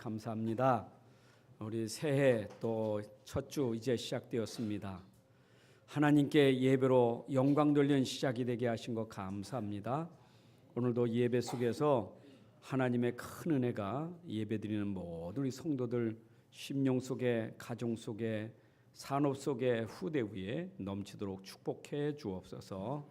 감사합니다. 우리 새해 또 첫 주 이제 시작되었습니다. 하나님께 예배로 영광 돌리는 시작이 되게 하신 것 감사합니다. 오늘도 예배 속에서 하나님의 큰 은혜가 예배드리는 모든 우리 성도들 심령 속에, 가정 속에, 산업 속에, 후대 위에 넘치도록 축복해 주옵소서.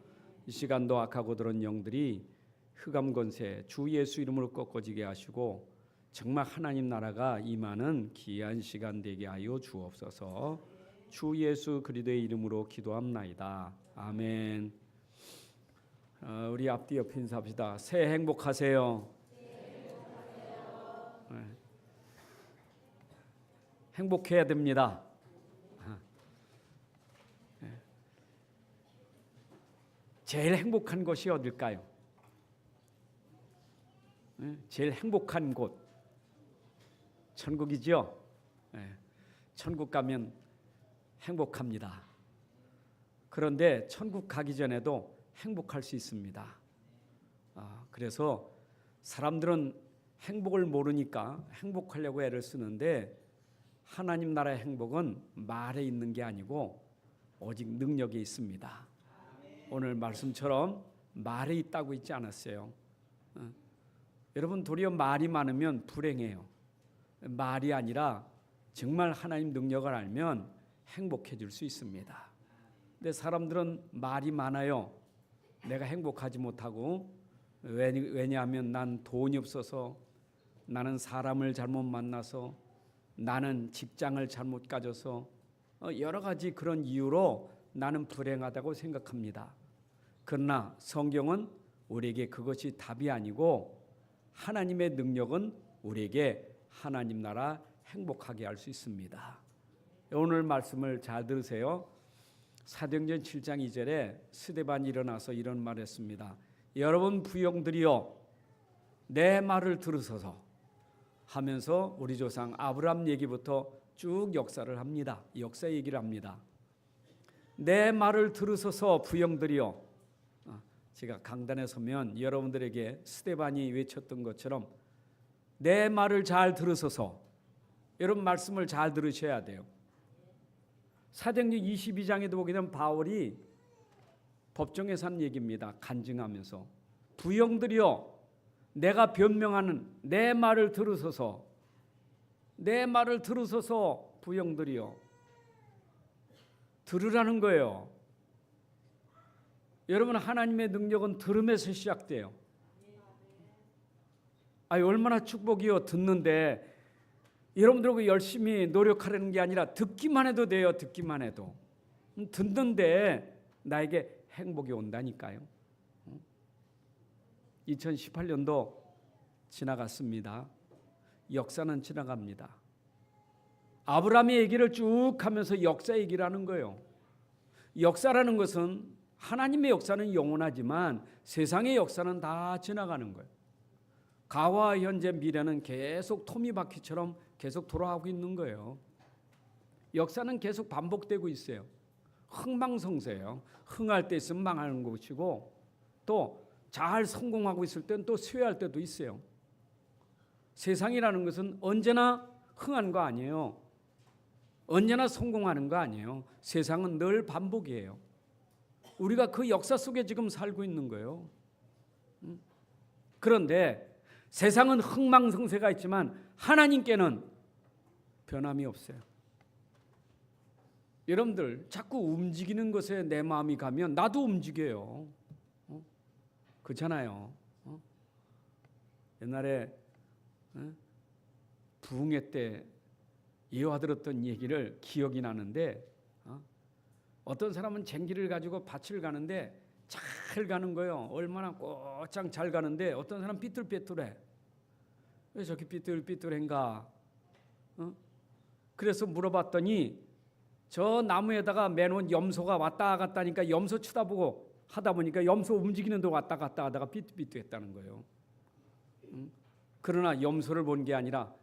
이 시간도 악하고 들은 영들이 흑암 권세 주 예수 이름으로 꺾어지게 하시고 정말 하나님 나라가 임하는 귀한 시간 되게 하여 주옵소서. 주 예수 그리스도의 이름으로 기도합나이다. 아멘. 우리 앞뒤 옆에 인사합시다. 새해 행복하세요. 네. 행복해야 됩니다. 네. 제일 행복한 곳이 어딜까요? 네. 제일 행복한 곳 천국이죠. 네. 천국 가면 행복합니다. 그런데 천국 가기 전에도 행복할 수 있습니다. 그래서 사람들은 행복을 모르니까 행복하려고 애를 쓰는데 하나님 나라의 행복은 말에 있는 게 아니고 오직 능력에 있습니다. 오늘 말씀처럼 말에 있다고 있지 않았어요. 여러분 도리어 말이 많으면 불행해요. 말이 아니라 정말 하나님 능력을 알면 행복해질 수 있습니다. 근데 사람들은 말이 많아요. 내가 행복하지 못하고 왜냐하면 난 돈이 없어서, 나는 사람을 잘못 만나서, 나는 직장을 잘못 가져서 여러 가지 그런 이유로 나는 불행하다고 생각합니다. 그러나 성경은 우리에게 그것이 답이 아니고 하나님의 능력은 우리에게 하나님 나라 행복하게 할 수 있습니다. 오늘 말씀을 잘 들으세요. 사도행전 7장 2절에 스데반이 일어나서 이런 말을 했습니다. 여러분 부형들이여 내 말을 들으소서 하면서 우리 조상 아브라함 얘기부터 쭉 역사를 합니다. 역사 얘기를 합니다. 내 말을 들으소서 부형들이여. 제가 강단에 서면 여러분들에게 스데반이 외쳤던 것처럼 내 말을 잘 들으소서. 여러분 말씀을 잘 들으셔야 돼요. 사도행전 22장에도 보게 되면 바울이 법정에서 한 얘기입니다. 간증하면서 부형들이여 내가 변명하는 내 말을 들으소서. 내 말을 들으소서 부형들이여. 들으라는 거예요. 여러분 하나님의 능력은 들음에서 시작돼요. 얼마나 축복이요. 듣는데 여러분들하고 열심히 노력하려는 게 아니라 듣기만 해도 돼요. 듣기만 해도. 듣는데 나에게 행복이 온다니까요. 2018년도 지나갔습니다. 역사는 지나갑니다. 아브라함의 얘기를 쭉 하면서 역사 얘기를 하는 거예요. 역사라는 것은 하나님의 역사는 영원하지만 세상의 역사는 다 지나가는 거예요. 과거와 현재 미래는 계속 토미바퀴처럼 계속 돌아가고 있는 거예요. 역사는 계속 반복되고 있어요. 흥망성쇠예요. 흥할 때 있으면 망하는 것이고 또 잘 성공하고 있을 때는 또 쇠할 때도 있어요. 세상이라는 것은 언제나 흥한 거 아니에요. 언제나 성공하는 거 아니에요. 세상은 늘 반복이에요. 우리가 그 역사 속에 지금 살고 있는 거예요. 그런데 세상은 흥망성쇠가 있지만 하나님께는 변함이 없어요. 여러분들 자꾸 움직이는 것에 내 마음이 가면 나도 움직여요. 그렇잖아요. 옛날에 부흥회 때 예화 들었던 얘기를 기억이 나는데 어떤 사람은 쟁기를 가지고 밭을 가는데 잘 가는 거예요. 얼마나 꼬장 잘 가는데 어떤 사람 삐뚤빼뚤해. 왜 저렇게 삐뚤삐뚤한가? 그래서 물어봤더니 저 나무에다가 매놓은 염소가 왔다 갔다 하니까 염소 쳐다보고 하다 보니까 염소 움직이는 데 왔다 갔다 하다가 삐뚤삐뚤했다는 거예요. 그러나 염소를 본 게 아니라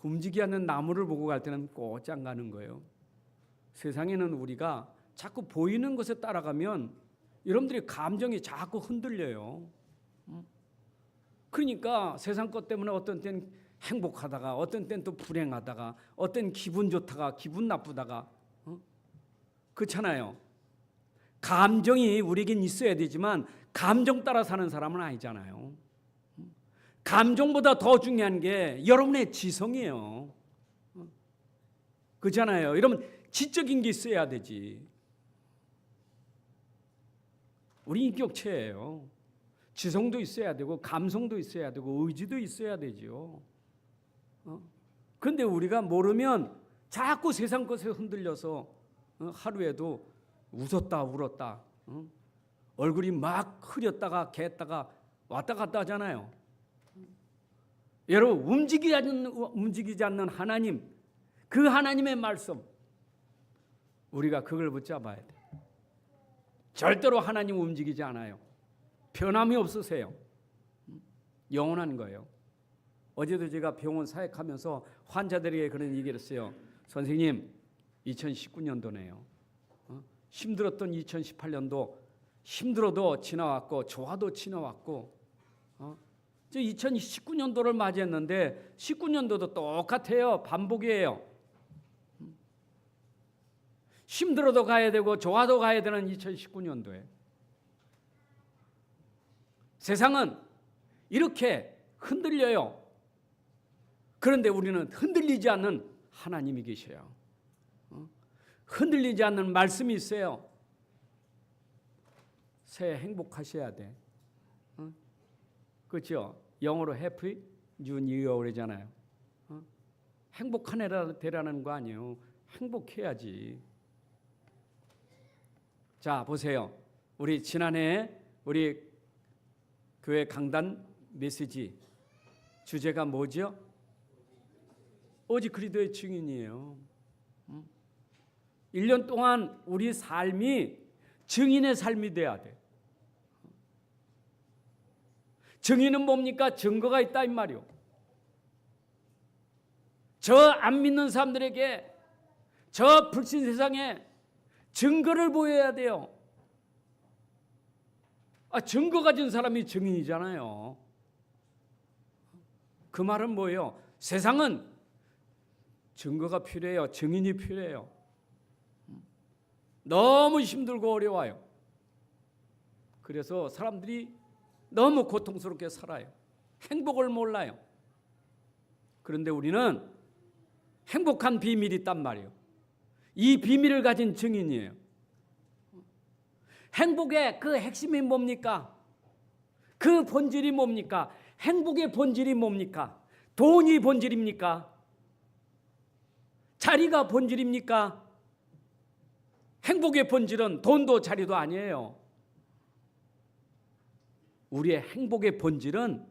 움직이지 않는 나무를 보고 갈 때는 꼬장 가는 거예요. 세상에는 우리가 자꾸 보이는 것에 따라가면 여러분들의 감정이 자꾸 흔들려요. 그러니까 세상 것 때문에 어떤 때는 행복하다가 어떤 때는 또 불행하다가 어떤 기분 좋다가 기분 나쁘다가 그렇잖아요. 감정이 우리에겐 있어야 되지만 감정 따라 사는 사람은 아니잖아요. 감정보다 더 중요한 게 여러분의 지성이에요. 그렇잖아요. 여러분 지적인 게 있어야 되지. 우리 인격체예요. 지성도 있어야 되고 감성도 있어야 되고 의지도 있어야 되죠. 그런데 우리가 모르면 자꾸 세상 것에 흔들려서 하루에도 웃었다 울었다 얼굴이 막 흐렸다가 갰다가 왔다 갔다 하잖아요. 여러분 움직이지 않는 하나님, 그 하나님의 말씀 우리가 그걸 붙잡아야 돼. 절대로 하나님 움직이지 않아요. 변함이 없으세요. 영원한 거예요. 어제도 제가 병원 사역하면서 환자들에게 그런 얘기를 했어요. 선생님 2019년도네요. 힘들었던 2018년도 힘들어도 지나왔고 좋아도 지나왔고 2019년도를 맞이했는데 19년도도 똑같아요. 반복이에요. 힘들어도 가야 되고 좋아도 가야 되는 2019년도에 세상은 이렇게 흔들려요. 그런데 우리는 흔들리지 않는 하나님이 계셔요. 흔들리지 않는 말씀이 있어요. 새해 행복하셔야 돼. 그렇죠? 영어로 Happy New Year 그러잖아요. 행복한 해라 되라는 거 아니에요. 행복해야지. 자 보세요. 우리 지난해 우리 교회 강단 메시지 주제가 뭐죠? 오직 그리스도의 증인이에요. 1년 동안 우리 삶이 증인의 삶이 돼야 돼. 증인은 뭡니까? 증거가 있다 이 말이요. 저 안 믿는 사람들에게 저 불신 세상에 증거를 보여야 돼요. 증거 가진 사람이 증인이잖아요. 그 말은 뭐예요? 세상은 증거가 필요해요. 증인이 필요해요. 너무 힘들고 어려워요. 그래서 사람들이 너무 고통스럽게 살아요. 행복을 몰라요. 그런데 우리는 행복한 비밀이 있단 말이에요. 이 비밀을 가진 증인이에요. 행복의 그 핵심이 뭡니까? 그 본질이 뭡니까? 행복의 본질이 뭡니까? 돈이 본질입니까? 자리가 본질입니까? 행복의 본질은 돈도 자리도 아니에요. 우리의 행복의 본질은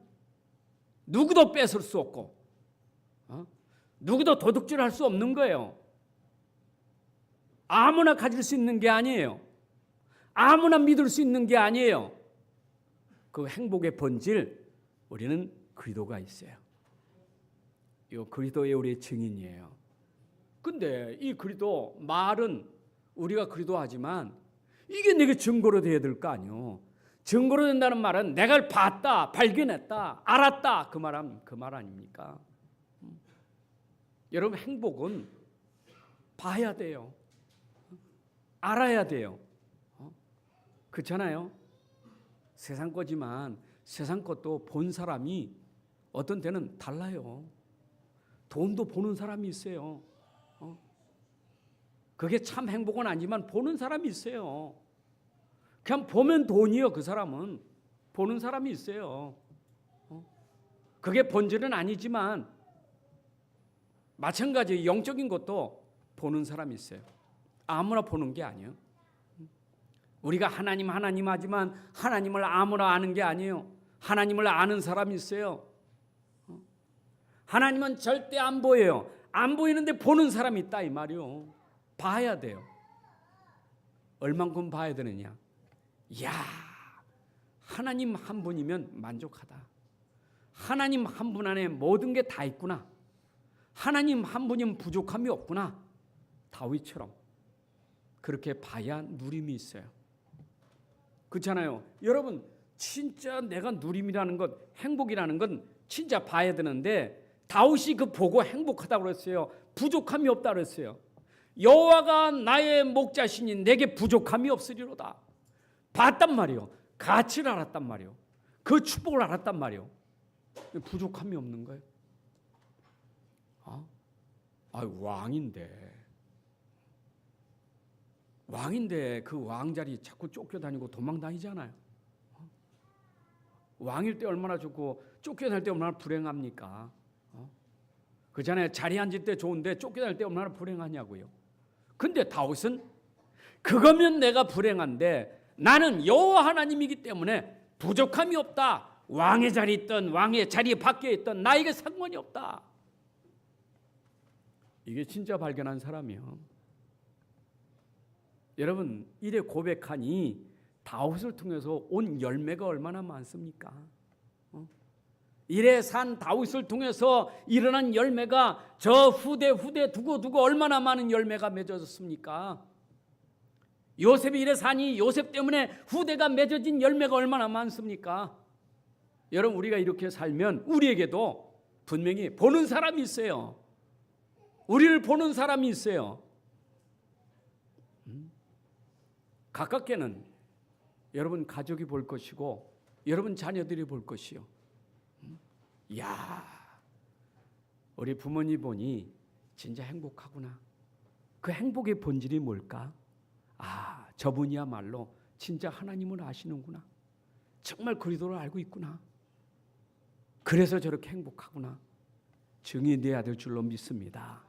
누구도 뺏을 수 없고 누구도 도둑질할 수 없는 거예요. 아무나 가질 수 있는 게 아니에요. 아무나 믿을 수 있는 게 아니에요. 그 행복의 본질 우리는 그리스도가 있어요. 이 그리스도의 우리의 증인이에요. 근데 이 그리스도 말은 우리가 그리스도 하지만 이게 내게 증거로 돼야 될 거 아니에요. 증거로 된다는 말은 내가 봤다, 발견했다, 알았다 그 말 아닙니까? 여러분 행복은 봐야 돼요. 알아야 돼요. 그렇잖아요. 세상 거지만 세상 것도 본 사람이 어떤 때는 달라요. 돈도 보는 사람이 있어요. 그게 참 행복은 아니지만 보는 사람이 있어요. 그냥 보면 돈이요. 그 사람은 보는 사람이 있어요. 그게 본질은 아니지만 마찬가지 영적인 것도 보는 사람이 있어요. 아무나 보는 게 아니에요. 우리가 하나님 하지만 하나님을 아무나 아는 게 아니에요. 하나님을 아는 사람이 있어요. 하나님은 절대 안 보여요. 안 보이는데 보는 사람이 있다 이 말이요. 봐야 돼요. 얼만큼 봐야 되느냐? 이야, 하나님 한 분이면 만족하다. 하나님 한 분 안에 모든 게 다 있구나. 하나님 한 분이면 부족함이 없구나. 다윗처럼 그렇게 봐야 누림이 있어요. 그렇잖아요. 여러분 진짜 내가 누림이라는 것, 행복이라는 건 진짜 봐야 되는데 다윗이 그 보고 행복하다고 그랬어요. 부족함이 없다고 그랬어요. 여호와가 나의 목자시니 내게 부족함이 없으리로다. 봤단 말이요. 가치를 알았단 말이요. 그 축복을 알았단 말이요. 부족함이 없는 거예요. 왕인데 그 왕자리 자꾸 쫓겨다니고 도망다니잖아요. 왕일 때 얼마나 좋고 쫓겨날 때 얼마나 불행합니까? 그잖아요. 자리에 앉을 때 좋은데 쫓겨날 때 얼마나 불행하냐고요. 근데 다윗은 그거면 내가 불행한데 나는 여호와 하나님이기 때문에 부족함이 없다. 왕의 자리에 있던 왕의 자리 밖에 있던 나에게 상관이 없다. 이게 진짜 발견한 사람이요. 여러분 이래 고백하니 다윗을 통해서 온 열매가 얼마나 많습니까? 이래 산 다윗을 통해서 일어난 열매가 저 후대 두고 얼마나 많은 열매가 맺어졌습니까? 요셉이 이래 사니 요셉 때문에 후대가 맺어진 열매가 얼마나 많습니까? 여러분 우리가 이렇게 살면 우리에게도 분명히 보는 사람이 있어요. 우리를 보는 사람이 있어요. 가깝게는 여러분 가족이 볼 것이고 여러분 자녀들이 볼 것이요. 야, 우리 부모님 보니 진짜 행복하구나. 그 행복의 본질이 뭘까? 저분이야말로 진짜 하나님을 아시는구나. 정말 그리스도를 알고 있구나. 그래서 저렇게 행복하구나. 증인되어야 될 줄로 믿습니다.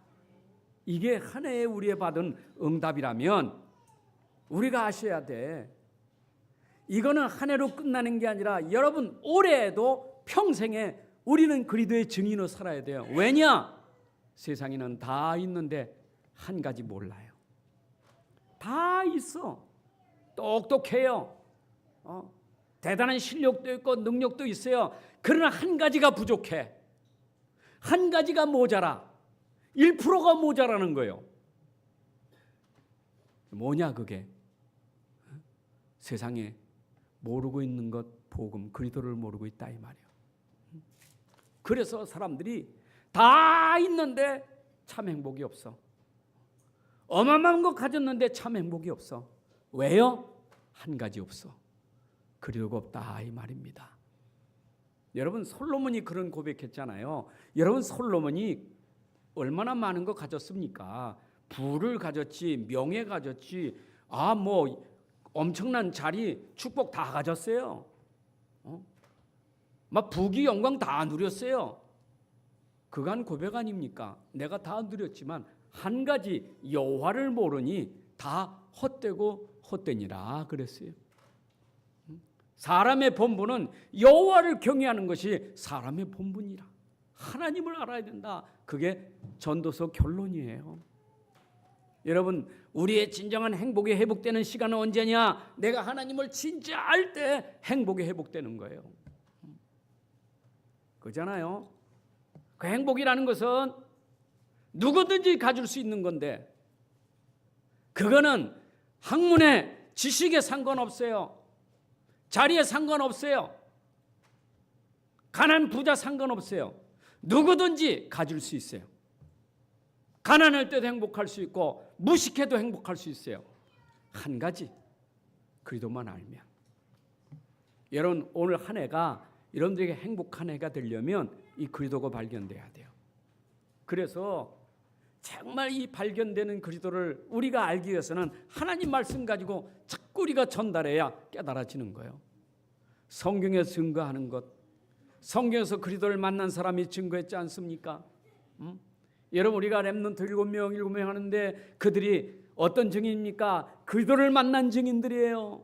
이게 한 해에 우리의 받은 응답이라면 우리가 아셔야 돼. 이거는 한 해로 끝나는 게 아니라 여러분 올해에도 평생에 우리는 그리스도의 증인으로 살아야 돼요. 왜냐? 세상에는 다 있는데 한 가지 몰라요. 다 있어. 똑똑해요. 대단한 실력도 있고 능력도 있어요. 그러나 한 가지가 부족해. 한 가지가 모자라. 1%가 모자라는 거예요. 뭐냐 그게? 세상에 모르고 있는 것 복음 그리스도를 모르고 있다 이 말이에요. 그래서 사람들이 다 있는데 참 행복이 없어. 어마어마한 거 가졌는데 참 행복이 없어. 왜요? 한 가지 없어. 그리도가 없다 이 말입니다. 여러분 솔로몬이 그런 고백했잖아요. 여러분 솔로몬이 얼마나 많은 거 가졌습니까? 부를 가졌지, 명예 가졌지, 엄청난 자리, 축복 다 가졌어요. 막 부귀 영광 다 누렸어요. 그간 고백 아닙니까? 내가 다 누렸지만 한 가지 여호와를 모르니 다 헛되고 헛되니라 그랬어요. 사람의 본분은 여호와를 경외하는 것이 사람의 본분이라. 하나님을 알아야 된다. 그게 전도서 결론이에요. 여러분 우리의 진정한 행복이 회복되는 시간은 언제냐? 내가 하나님을 진짜 알 때 행복이 회복되는 거예요. 그잖아요. 그 행복이라는 것은 누구든지 가질 수 있는 건데 그거는 학문에 지식에 상관없어요. 자리에 상관없어요. 가난 부자 상관없어요. 누구든지 가질 수 있어요. 가난할 때도 행복할 수 있고 무식해도 행복할 수 있어요. 한 가지 그리스도만 알면. 여러분 오늘 한 해가 여러분들에게 행복한 해가 되려면 이 그리스도가 발견돼야 돼요. 그래서 정말 이 발견되는 그리스도를 우리가 알기 위해서는 하나님 말씀 가지고 자꾸 우리가 전달해야 깨달아지는 거예요. 성경에 증거하는 것, 성경에서 그리스도를 만난 사람이 증거했지 않습니까? 여러분 우리가 렘넌트 7명 하는데 그들이 어떤 증인입니까? 그리스도를 만난 증인들이에요.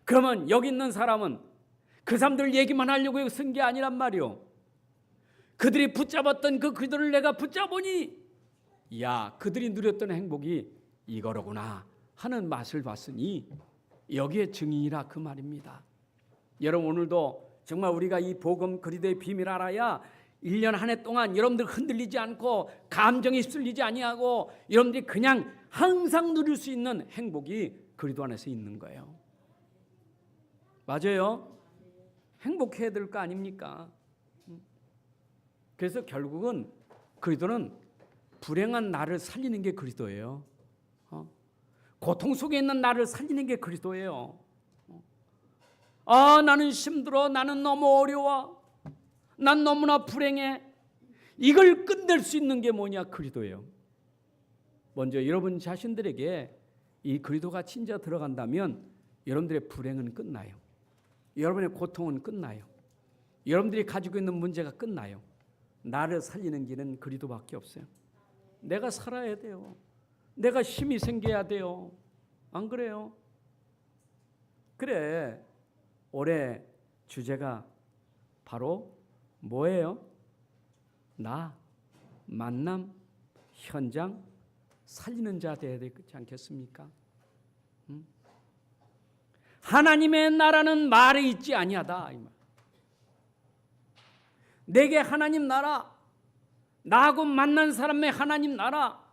그러면 여기 있는 사람은 그 사람들 얘기만 하려고 쓴 게 아니란 말이요. 그들이 붙잡았던 그 그리스도를 내가 붙잡으니 야 그들이 누렸던 행복이 이거로구나 하는 맛을 봤으니 여기에 증인이라 그 말입니다. 여러분 오늘도 정말 우리가 이 복음 그리스도의 비밀을 알아야 1년 한 해 동안 여러분들 흔들리지 않고 감정이 휩쓸리지 아니하고 여러분들이 그냥 항상 누릴 수 있는 행복이 그리스도 안에서 있는 거예요. 맞아요? 행복해야 될 거 아닙니까? 그래서 결국은 그리스도는 불행한 나를 살리는 게 그리스도예요. 고통 속에 있는 나를 살리는 게 그리스도예요. 나는 힘들어. 나는 너무 어려워. 난 너무나 불행해. 이걸 끝낼 수 있는 게 뭐냐? 그리스도예요. 먼저 여러분 자신들에게 이 그리스도가 진짜 들어간다면 여러분들의 불행은 끝나요. 여러분의 고통은 끝나요. 여러분들이 가지고 있는 문제가 끝나요. 나를 살리는 길은 그리스도밖에 없어요. 내가 살아야 돼요. 내가 힘이 생겨야 돼요. 안 그래요? 그래. 올해 주제가 바로 뭐예요? 나, 만남, 현장, 살리는 자 되어야 되지 않겠습니까? 하나님의 나라는 말에 있지 아니하다. 이 말. 내게 하나님 나라, 나하고 만난 사람의 하나님 나라,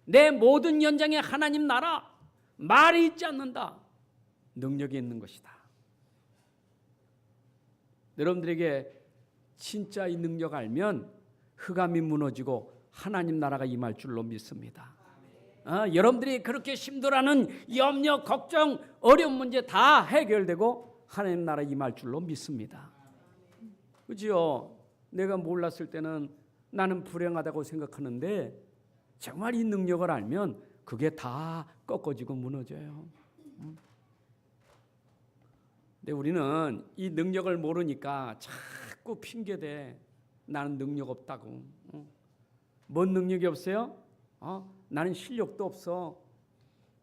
내 모든 현장에 하나님 나라, 말에 있지 않는다. 능력이 있는 것이다. 여러분들에게 진짜 이 능력 알면 흑암이 무너지고 하나님 나라가 임할 줄로 믿습니다. 여러분들이 그렇게 힘들어하는 염려, 걱정, 어려운 문제 다 해결되고 하나님 나라 임할 줄로 믿습니다. 그죠? 내가 몰랐을 때는 나는 불행하다고 생각하는데 정말 이 능력을 알면 그게 다 꺾어지고 무너져요. 근데 우리는 이 능력을 모르니까 자꾸 핑계대. 나는 능력 없다고. 뭔 능력이 없어요? 나는 실력도 없어.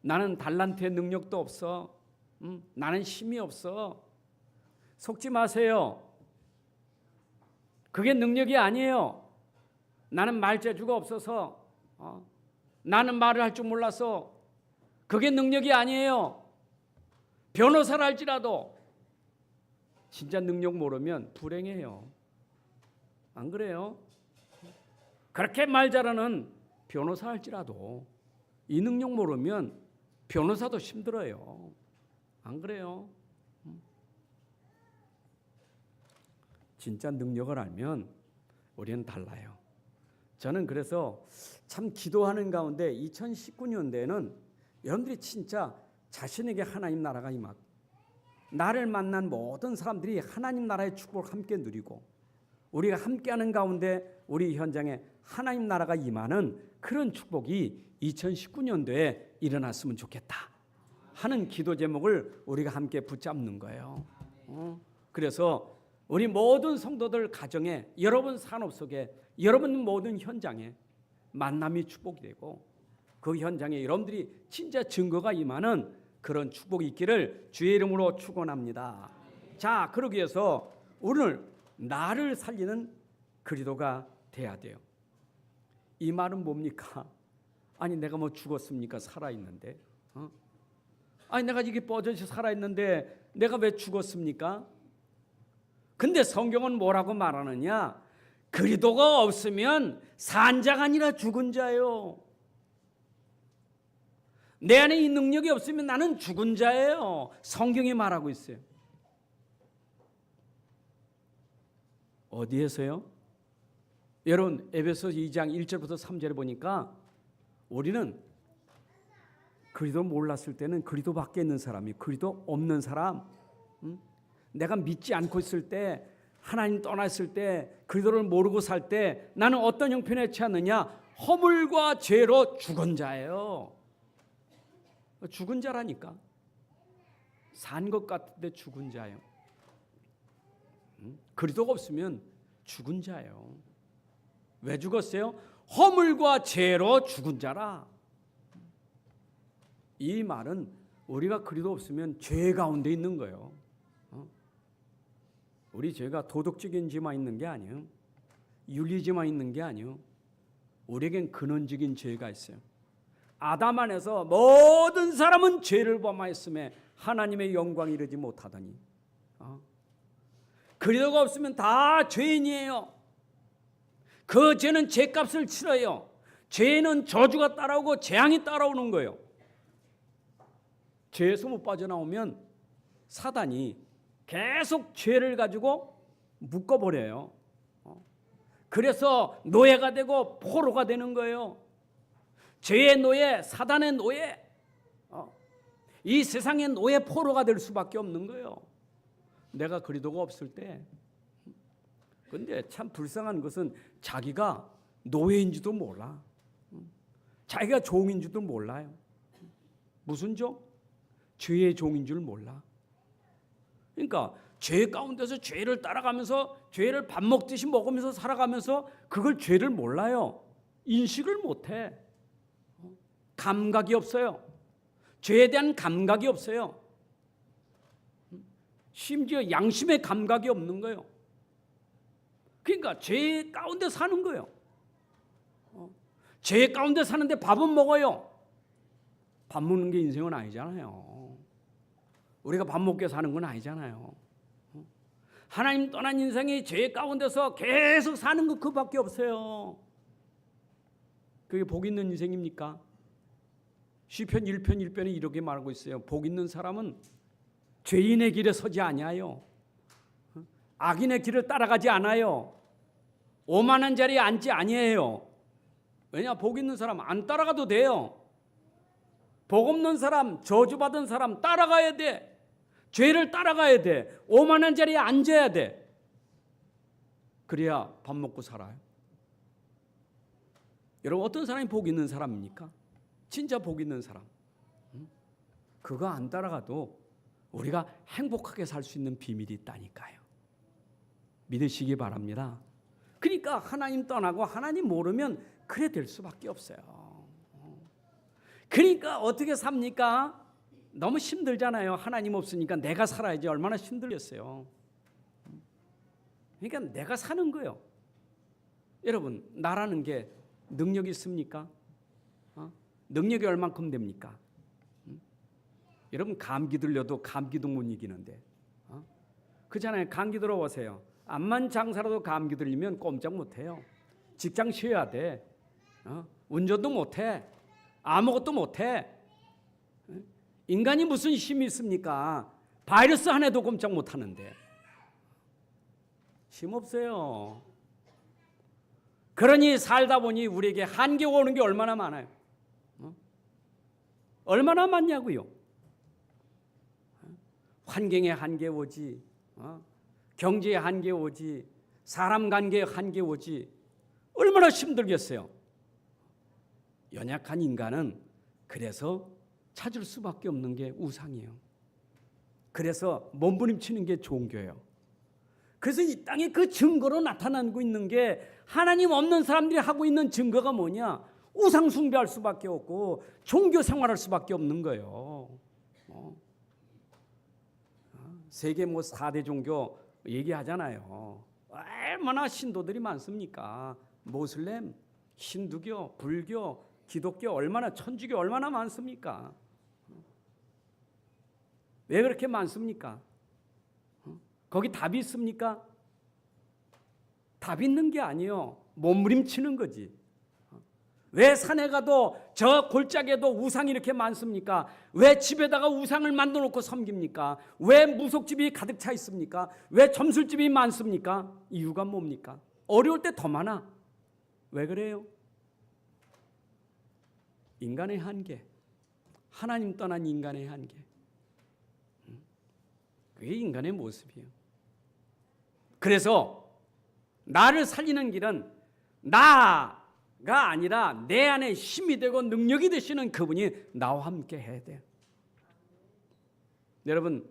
나는 달란트의 능력도 없어. 나는 힘이 없어. 속지 마세요. 그게 능력이 아니에요. 나는 말재주가 없어서, 나는 말을 할 줄 몰라서. 그게 능력이 아니에요. 변호사를 할지라도 진짜 능력 모르면 불행해요. 안 그래요? 그렇게 말 잘하는 변호사 할지라도 이 능력 모르면 변호사도 힘들어요. 안 그래요? 진짜 능력을 알면 우리는 달라요. 저는 그래서 참 기도하는 가운데 2019년도에는 여러분들이 진짜 자신에게 하나님 나라가 임하고 나를 만난 모든 사람들이 하나님 나라의 축복을 함께 누리고 우리가 함께하는 가운데 우리 현장에 하나님 나라가 임하는 그런 축복이 2019년도에 일어났으면 좋겠다 하는 기도 제목을 우리가 함께 붙잡는 거예요. 그래서 우리 모든 성도들 가정에, 여러분 산업 속에, 여러분 모든 현장에 만남이 축복이 되고 그 현장에 여러분들이 진짜 증거가 임하는 그런 축복이 있기를 주의 이름으로 축원합니다. 자, 그러기 위해서 오늘 나를 살리는 그리스도가 돼야 돼요. 이 말은 뭡니까? 아니 내가 뭐 죽었습니까? 살아있는데. 아니 내가 이게 뻗어서 살아있는데 내가 왜 죽었습니까? 근데 성경은 뭐라고 말하느냐? 그리스도가 없으면 산 자가 아니라 죽은 자예요. 내 안에 이 능력이 없으면 나는 죽은 자예요. 성경이 말하고 있어요. 어디에서요? 여러분 에베소 2장 1절부터 3절에 보니까 우리는 그리스도 몰랐을 때는 그리스도 밖에 있는 사람이, 그리스도 없는 사람, 내가 믿지 않고 있을 때, 하나님 떠났을 때, 그리스도를 모르고 살 때 나는 어떤 형편에 처하느냐? 허물과 죄로 죽은 자예요. 죽은 자라니까. 산 것 같은데 죽은 자예요. 그리스도가 없으면 죽은 자예요. 왜 죽었어요? 허물과 죄로 죽은 자라. 이 말은 우리가 그리스도 없으면 죄 가운데 있는 거예요. 우리 죄가 도덕적인 죄만 있는 게 아니에요. 윤리죄만 있는 게 아니에요. 우리에겐 근원적인 죄가 있어요. 아담 안에서 모든 사람은 죄를 범하였음에 하나님의 영광에 이르지 못하더니 그리스도가 없으면 다 죄인이에요. 그 죄는 죄값을 치러요. 죄는 저주가 따라오고 재앙이 따라오는 거예요. 죄에서 못 빠져나오면 사단이 계속 죄를 가지고 묶어버려요. 그래서 노예가 되고 포로가 되는 거예요. 죄의 노예, 사단의 노예, 이 세상의 노예 포로가 될 수밖에 없는 거예요. 내가 그리도가 없을 때. 근데 참 불쌍한 것은 자기가 노예인지도 몰라. 자기가 종인지도 몰라요. 무슨 종? 죄의 종인 줄 몰라. 그러니까 죄 가운데서 죄를 따라가면서 죄를 밥 먹듯이 먹으면서 살아가면서 그걸 죄를 몰라요. 인식을 못해. 감각이 없어요. 죄에 대한 감각이 없어요. 심지어 양심의 감각이 없는 거예요. 그러니까 죄 가운데 사는 거예요. 죄 가운데 사는데 밥은 먹어요. 밥 먹는 게 인생은 아니잖아요. 우리가 밥 먹게 사는 건 아니잖아요. 하나님 떠난 인생이 죄 가운데서 계속 사는 것 그밖에 없어요. 그게 복 있는 인생입니까? 시편 1편 1편에 이렇게 말하고 있어요. 복 있는 사람은 죄인의 길에 서지 아니하여 악인의 길을 따라가지 않아요. 오만한 자리에 앉지 아니해요. 왜냐? 복 있는 사람 안 따라가도 돼요. 복 없는 사람, 저주받은 사람 따라가야 돼. 죄를 따라가야 돼. 오만한 자리에 앉아야 돼. 그래야 밥 먹고 살아요. 여러분, 어떤 사람이 복 있는 사람입니까? 진짜 복 있는 사람. 그거 안 따라가도 우리가 행복하게 살 수 있는 비밀이 있다니까요. 믿으시기 바랍니다. 그러니까 하나님 떠나고 하나님 모르면 그래 될 수밖에 없어요. 그러니까 어떻게 삽니까? 너무 힘들잖아요. 하나님 없으니까 내가 살아야지. 얼마나 힘들겠어요. 그러니까 내가 사는 거예요. 여러분, 나라는 게 능력이 있습니까? 능력이 얼만큼 됩니까? 여러분, 감기 들려도 감기도 못 이기는데. 그렇잖아요. 감기 들어보세요. 암만 장사라도 감기 들리면 꼼짝 못해요. 직장 쉬어야 돼. 운전도 못해. 아무것도 못해. 인간이 무슨 힘이 있습니까? 바이러스 하나도 꼼짝 못하는데. 힘없어요. 그러니 살다 보니 우리에게 한계가 오는 게 얼마나 많아요. 얼마나 많냐고요. 환경의 한계 오지, 경제의 한계 오지, 사람 관계의 한계 오지. 얼마나 힘들겠어요. 연약한 인간은 그래서 찾을 수밖에 없는 게 우상이에요. 그래서 몸부림치는 게 종교예요. 그래서 이 땅에 그 증거로 나타나고 있는 게 하나님 없는 사람들이 하고 있는 증거가 뭐냐? 우상 숭배할 수밖에 없고 종교 생활할 수밖에 없는 거예요. 세계 4대 종교 얘기하잖아요. 얼마나 신도들이 많습니까? 모슬렘, 힌두교, 불교, 기독교, 얼마나 천주교 얼마나 많습니까? 왜 그렇게 많습니까? 거기 답이 있습니까? 답 있는 게 아니에요. 몸부림치는 거지. 왜 산에 가도 저 골짜기에도 우상이 이렇게 많습니까? 왜 집에다가 우상을 만들어 놓고 섬깁니까? 왜 무속집이 가득 차 있습니까? 왜 점술집이 많습니까? 이유가 뭡니까? 어려울 때 더 많아. 왜 그래요? 인간의 한계, 하나님 떠난 인간의 한계. 그게 인간의 모습이에요. 그래서 나를 살리는 길은 나가 아니라 내 안에 힘이 되고 능력이 되시는 그분이 나와 함께 해야 돼요. 여러분,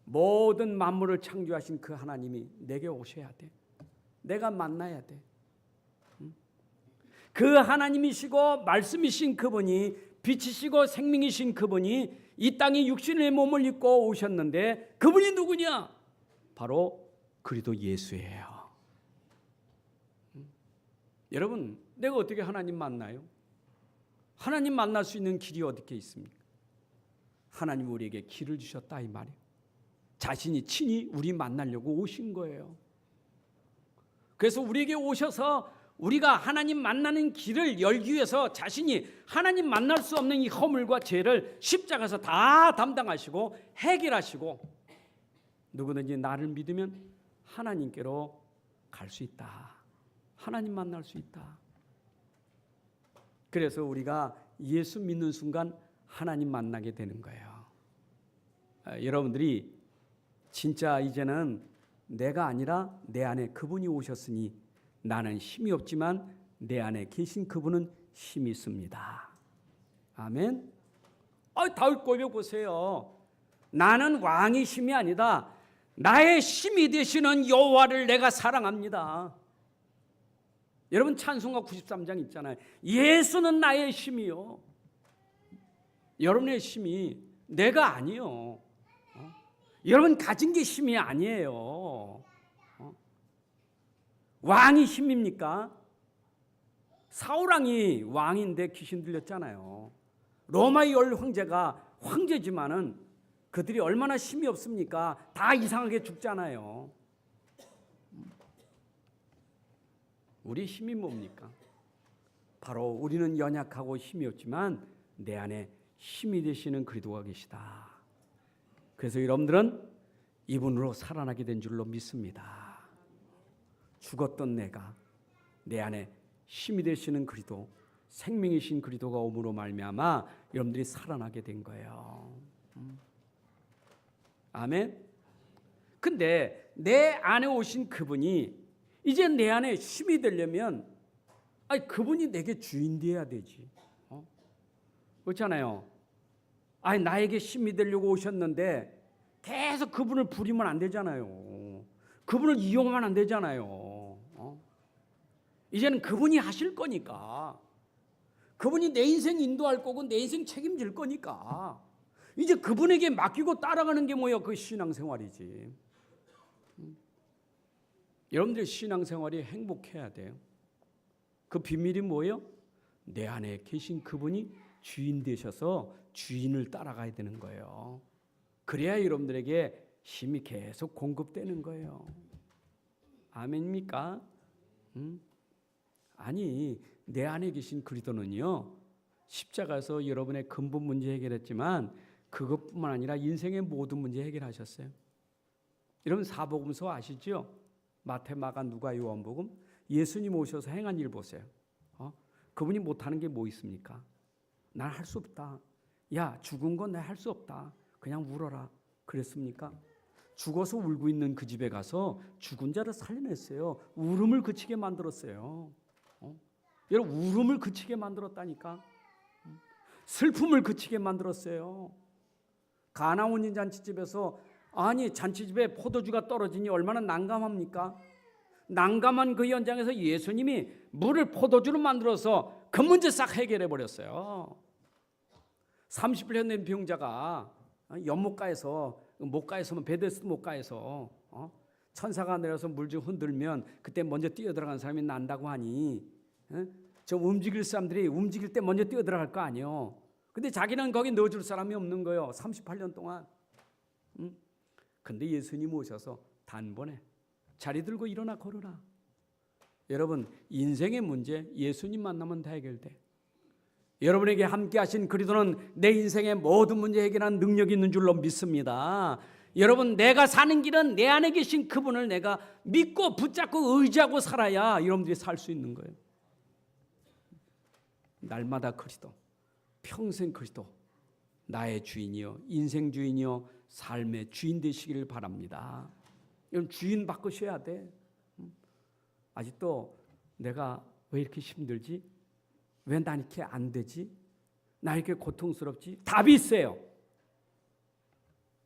모든 만물을 창조하신 그 하나님이 내게 오셔야 돼. 내가 만나야 돼. 그 하나님이시고 말씀이신 그분이, 빛이시고 생명이신 그분이 이 땅에 육신의 몸을 입고 오셨는데 그분이 누구냐? 바로 그리스도 예수예요. 여러분, 내가 어떻게 하나님 만나요? 하나님 만날 수 있는 길이 어떻게 있습니까? 하나님 우리에게 길을 주셨다 이 말이에요. 자신이 친히 우리 만나려고 오신 거예요. 그래서 우리에게 오셔서 우리가 하나님 만나는 길을 열기 위해서 자신이 하나님 만날 수 없는 이 허물과 죄를 십자가에서 다 담당하시고 해결하시고 누구든지 나를 믿으면 하나님께로 갈 수 있다. 하나님 만날 수 있다. 그래서 우리가 예수 믿는 순간 하나님 만나게 되는 거예요. 여러분들이 진짜 이제는 내가 아니라 내 안에 그분이 오셨으니 나는 힘이 없지만 내 안에 계신 그분은 힘이 있습니다. 아멘. 다윗 고백 보세요. 나는 왕의 힘이 아니다. 나의 힘이 되시는 여호와를 내가 사랑합니다. 여러분 찬송가 93장 있잖아요. 예수는 나의 힘이요. 여러분의 힘이 내가 아니요. 여러분 가진 게 힘이 아니에요. 왕이 힘입니까? 사울왕이 왕인데 귀신 들렸잖아요. 로마의 10 황제가 황제지만은 그들이 얼마나 힘이 없습니까? 다 이상하게 죽잖아요. 우리 힘이 뭡니까? 바로 우리는 연약하고 힘이 없지만 내 안에 힘이 되시는 그리스도가 계시다. 그래서 여러분들은 이분으로 살아나게 된 줄로 믿습니다. 죽었던 내가 내 안에 힘이 되시는 그리스도, 생명이신 그리스도가 오므로 말미암아 여러분들이 살아나게 된 거예요. 아멘. 근데 내 안에 오신 그분이 이제 내 안에 힘이 되려면 그분이 내게 주인 되어야 되지. 그렇잖아요. 나에게 힘이 되려고 오셨는데 계속 그분을 부리면 안 되잖아요. 그분을 이용하면 안 되잖아요. 이제는 그분이 하실 거니까, 그분이 내 인생 인도할 거고 내 인생 책임질 거니까 이제 그분에게 맡기고 따라가는 게 뭐예요? 그 신앙생활이지. 여러분들 신앙생활이 행복해야 돼요. 그 비밀이 뭐예요? 내 안에 계신 그분이 주인 되셔서 주인을 따라가야 되는 거예요. 그래야 여러분들에게 힘이 계속 공급되는 거예요. 아멘입니까? 아니, 내 안에 계신 그리스도는요, 십자가에서 여러분의 근본 문제 해결했지만 그것뿐만 아니라 인생의 모든 문제 해결하셨어요. 여러분 사복음서 아시죠? 마태, 마가, 누가, 요한복음. 예수님 오셔서 행한 일 보세요. 그분이 못하는 게 뭐 있습니까? 난 할 수 없다. 야, 죽은 건 내가 할 수 없다. 그냥 울어라. 그랬습니까? 죽어서 울고 있는 그 집에 가서 죽은 자를 살려냈어요. 울음을 그치게 만들었어요. 여러분 울음을 그치게 만들었다니까. 슬픔을 그치게 만들었어요. 가나 혼인 잔치집에서 잔치집에 포도주가 떨어지니 얼마나 난감합니까? 난감한 그 현장에서 예수님이 물을 포도주로 만들어서 그 문제 싹 해결해 버렸어요. 30년 된 병자가 연못가에서, 못가에서면 베데스다 못가에서 천사가 내려서 물 좀 흔들면 그때 먼저 뛰어 들어간 사람이 난다고 하니 저 움직일 사람들이 움직일 때 먼저 뛰어 들어갈 거 아니에요. 근데 자기는 거기 넣어줄 사람이 없는 거예요. 38년 동안. 근데 예수님 오셔서 단번에 자리 들고 일어나 걸어라. 여러분 인생의 문제 예수님 만나면 다 해결돼. 여러분에게 함께 하신 그리스도는 내 인생의 모든 문제 해결하는 능력이 있는 줄로 믿습니다. 여러분 내가 사는 길은 내 안에 계신 그분을 내가 믿고 붙잡고 의지하고 살아야 여러분들이 살 수 있는 거예요. 날마다 그리스도, 평생 그리스도, 나의 주인이요, 인생 주인이요, 삶의 주인 되시기를 바랍니다. 여러분 주인 바꾸셔야 돼. 아직도 내가 왜 이렇게 힘들지? 왜 난 이렇게 안 되지? 나 이렇게 고통스럽지? 답이 있어요.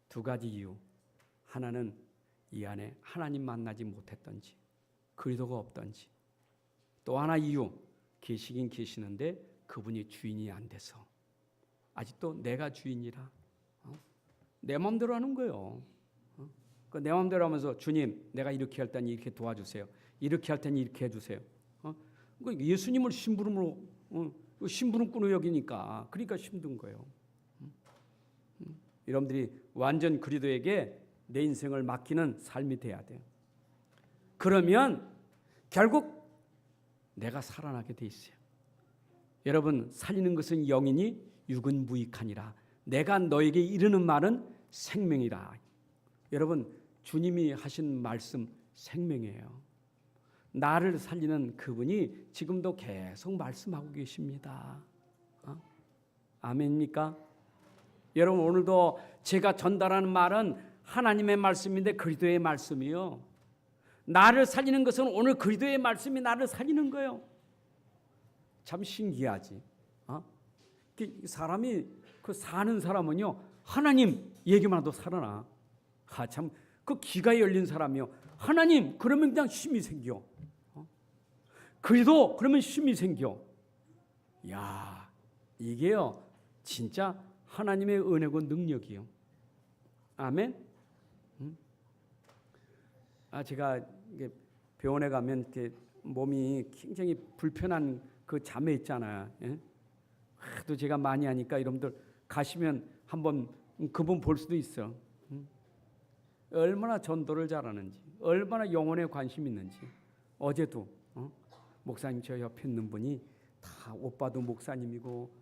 두 가지 이유. 하나는 이 안에 하나님 만나지 못했던지, 그리스도가 없던지. 또 하나 이유. 계시긴 계시는데 그분이 주인이 안 돼서 아직도 내가 주인이라 내 마음대로 하는 거예요. 내 마음대로 하면서 주님 내가 이렇게 할 때는 이렇게 도와주세요. 이렇게 할 때는 이렇게 해주세요. 예수님을 심부름으로 심부름꾼으로 여기니까 그러니까 힘든 거예요. 여러분들이 완전 그리스도에게 내 인생을 맡기는 삶이 돼야 돼요. 그러면 결국 내가 살아나게 돼 있어요. 여러분 살리는 것은 영이니 육은 무익하니라. 내가 너에게 이르는 말은 생명이라. 여러분 주님이 하신 말씀 생명이에요. 나를 살리는 그분이 지금도 계속 말씀하고 계십니다. 아멘입니까? 여러분, 오늘도 제가 전달하는 말은 하나님의 말씀인데 그리스도의 말씀이요. 나를 살리는 것은 오늘 그리스도의 말씀이 나를 살리는 거예요. 참 신기하지. 사람이 그 사는 사람은요, 하나님 얘기만 해도 살아나. 참 그 귀가 열린 사람이요. 하나님 그러면 그냥 힘이 생겨. 그래도 그러면 힘이 생겨. 야, 이게요 진짜 하나님의 은혜고 능력이요. 아멘. 제가 병원에 가면 이렇게 몸이 굉장히 불편한 그 자매 있잖아요. 예? 하도 제가 많이 하니까 여러분들 가시면 한번 그분 볼 수도 있어. 얼마나 전도를 잘하는지, 얼마나 영혼에 관심 있는지. 어제도 목사님 저 옆에 있는 분이 다 오빠도 목사님이고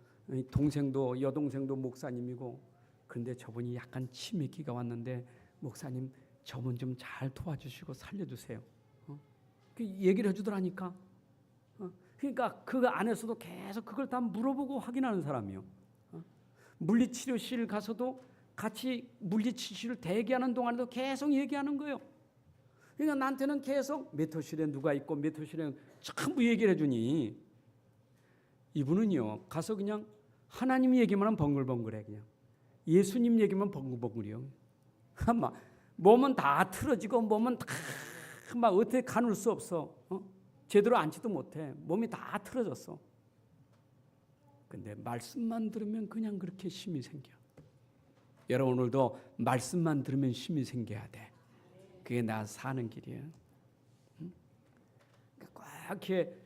동생도 여동생도 목사님이고, 그런데 저분이 약간 치매기가 왔는데 목사님 저분 좀 잘 도와주시고 살려주세요. 그 얘기를 해주더라니까. 그러니까 그 안에서도 계속 그걸 다 물어보고 확인하는 사람이요. 물리치료실 가서도 같이 물리치료를 대기하는 동안에도 계속 얘기하는 거예요. 그러니까 나한테는 계속 몇 호실에 누가 있고 몇 호실에 전부 얘기를 해주니, 이분은요 가서 그냥 하나님 얘기만 하면 벙글벙글해. 그냥 예수님 얘기만 벙글벙글이요. 막 몸은 다 틀어지고 몸은 다 막 어떻게 가눌 수 없어. 제대로 앉지도 못해. 몸이 다 틀어졌어. 근데 말씀만 들으면 그냥 그렇게 힘이 생겨. 여러분, 오늘도 말씀만 들으면 힘이 생겨야 돼. 그게 나 사는 길이에요. 꼭 이렇게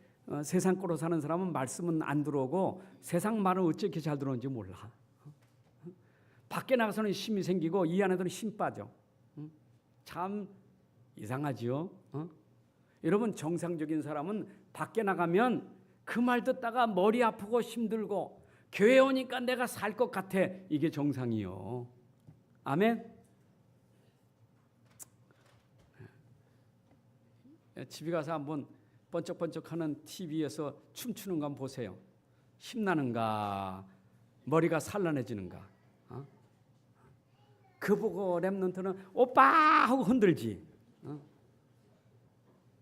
세상 거로 사는 사람은 말씀은 안 들어오고 세상 말은 어떻게 잘 들어오는지 몰라. 밖에 나가서는 힘이 생기고 이 안에서는 힘 빠져. 참 이상하지요. 여러분, 정상적인 사람은 밖에 나가면 그 말 듣다가 머리 아프고 힘들고 교회 오니까 내가 살 것 같아. 이게 정상이요. 아멘. 집에 가서 한번 번쩍번쩍하는 TV에서 춤추는 거 한번 보세요. 힘나는가? 머리가 산란해지는가? 그 보고 랩런트는 오빠 하고 흔들지.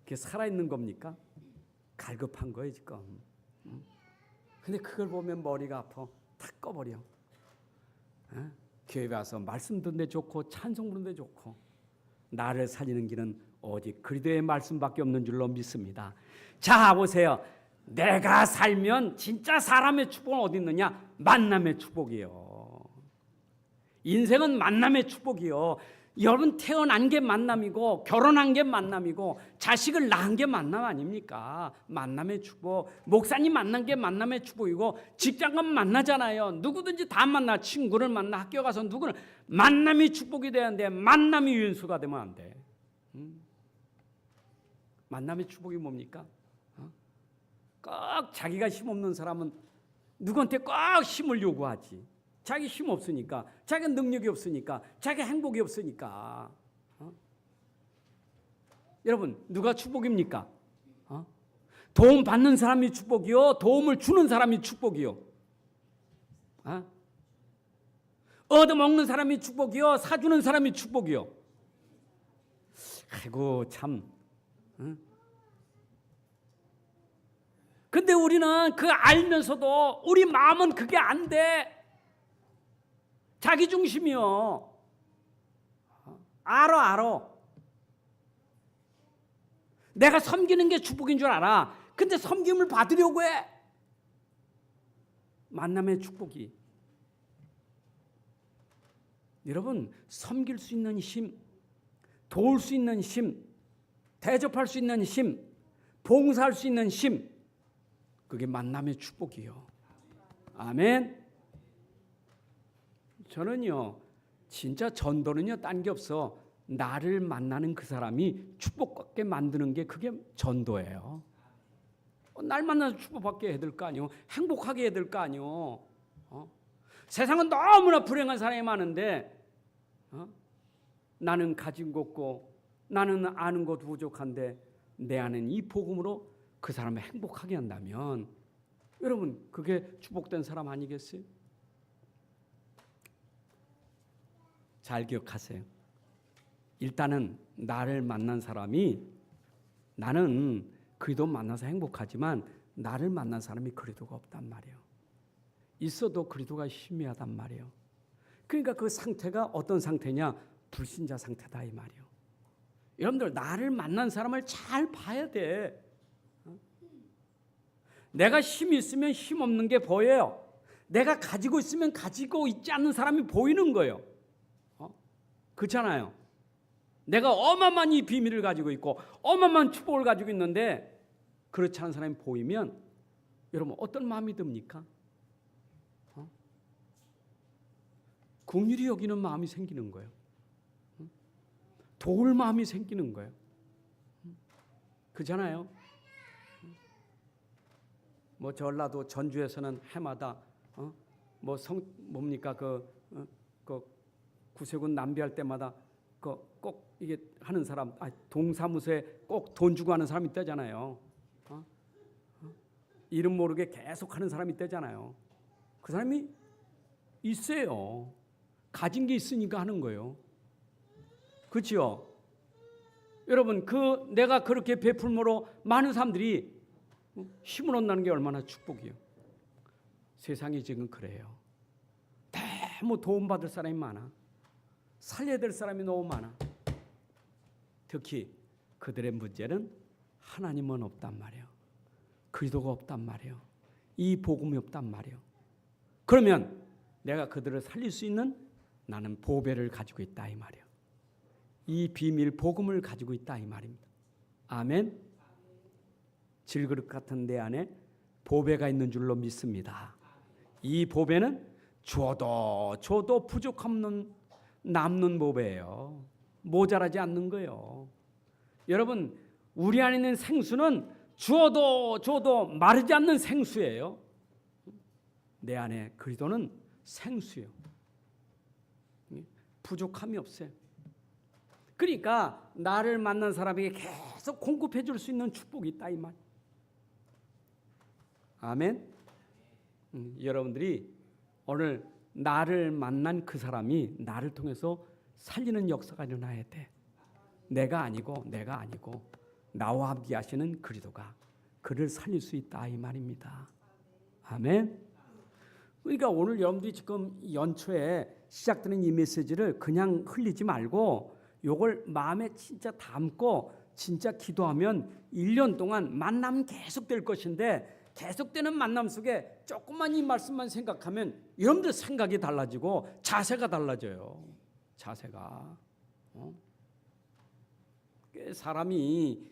그게 살아있는 겁니까? 갈급한 거예요 지금. 근데 그걸 보면 머리가 아파. 탁 꺼버려. 교회 와서 말씀 듣는데 좋고 찬송 부르는데 좋고, 나를 살리는 길은 오직 그리스도의 말씀밖에 없는 줄로 믿습니다. 자, 보세요. 내가 살면 진짜 사람의 축복은 어디 있느냐? 만남의 축복이요. 인생은 만남의 축복이요. 여러분, 태어난 게 만남이고 결혼한 게 만남이고 자식을 낳은 게 만남 아닙니까? 만남의 축복. 목사님 만난 게 만남의 축복이고 직장 가면 만나잖아요. 누구든지 다 만나. 친구를 만나, 학교 가서 누구를. 만남이 축복이 되는데 만남이 윤수가 되면 안 돼. 만남의 축복이 뭡니까? 꼭 자기가 힘없는 사람은 누구한테 꼭 힘을 요구하지. 자기 힘 없으니까, 자기 능력이 없으니까, 자기 행복이 없으니까. 여러분, 누가 축복입니까? 도움 받는 사람이 축복이요, 도움을 주는 사람이 축복이요. 얻어먹는 사람이 축복이요, 사주는 사람이 축복이요. 아이고 참. 근데 우리는 그 알면서도 우리 마음은 그게 안 돼. 자기 중심이요. 알아. 내가 섬기는 게 축복인 줄 알아. 근데 섬김을 받으려고 해. 만남의 축복이. 여러분, 섬길 수 있는 힘, 도울 수 있는 힘, 대접할 수 있는 힘, 봉사할 수 있는 힘, 그게 만남의 축복이요. 아멘. 저는요, 진짜 전도는요, 딴 게 없어. 나를 만나는 그 사람이 축복받게 만드는 게 그게 전도예요. 날 만나서 축복받게 해야 될 거 아니요, 행복하게 해야 될 거 아니요. 세상은 너무나 불행한 사람이 많은데 나는 가진 것 없고 나는 아는 것 부족한데 내 안에 이 복음으로 그 사람을 행복하게 한다면 여러분 그게 축복된 사람 아니겠어요? 잘 기억하세요. 일단은 나를 만난 사람이 나는 그리도 만나서 행복하지만 나를 만난 사람이 그리도가 없단 말이에요. 있어도 그리도가 희미하단 말이에요. 그러니까 그 상태가 어떤 상태냐? 불신자 상태다 이 말이에요. 여러분들 나를 만난 사람을 잘 봐야 돼. 내가 힘이 있으면 힘 없는 게 보여요. 내가 가지고 있으면 가지고 있지 않는 사람이 보이는 거예요. 그렇잖아요. 내가 어마어마한 이 비밀을 가지고 있고 어마어마한 축복을 가지고 있는데 그렇지 않은 사람이 보이면 여러분 어떤 마음이 듭니까? 긍휼히 여기는 마음이 생기는 거예요. 도울 마음이 생기는 거예요. 그렇잖아요. 뭐 전라도 전주에서는 해마다 뭡니까 그 구세군 낭비할 때마다 꼭 이게 하는 사람, 동사무소에 꼭 돈 주고 하는 사람 있다잖아요. 이름 모르게 계속 하는 사람 있다잖아요. 그 사람이 있어요. 가진 게 있으니까 하는 거예요. 그렇죠? 여러분 내가 그렇게 베풀므로 많은 사람들이 힘을 얻는 게 얼마나 축복이에요. 세상이 지금 그래요. 너무 도움받을 사람이 많아. 살려야 될 사람이 너무 많아. 특히 그들의 문제는 하나님은 없단 말이에요. 그리스도가 없단 말이에요. 이 복음이 없단 말이에요. 그러면 내가 그들을 살릴 수 있는 나는 보배를 가지고 있다 이 말이에요. 이 비밀 복음을 가지고 있다 이 말입니다. 아멘. 질그릇 같은 내 안에 보배가 있는 줄로 믿습니다. 이 보배는 줘도 부족함 남는 보배예요. 모자라지 않는 거예요. 여러분 우리 안에 있는 생수는 줘도 마르지 않는 생수예요. 내 안에 그리스도는 생수예요. 부족함이 없어요. 그러니까 나를 만난 사람에게 계속 공급해 줄 수 있는 축복이 있다 이 말. 아멘. 여러분들이 오늘 나를 만난 그 사람이 나를 통해서 살리는 역사가 일어나야 돼. 내가 아니고 나와 함께 하시는 그리스도가 그를 살릴 수 있다 이 말입니다. 아멘. 그러니까 오늘 여러분들이 지금 연초에 시작되는 이 메시지를 그냥 흘리지 말고 요걸 마음에 진짜 담고 진짜 기도하면 1년 동안 만남 계속될 것인데 계속되는 만남 속에 조금만 이 말씀만 생각하면 여러분들 생각이 달라지고 자세가 달라져요. 자세가. 사람이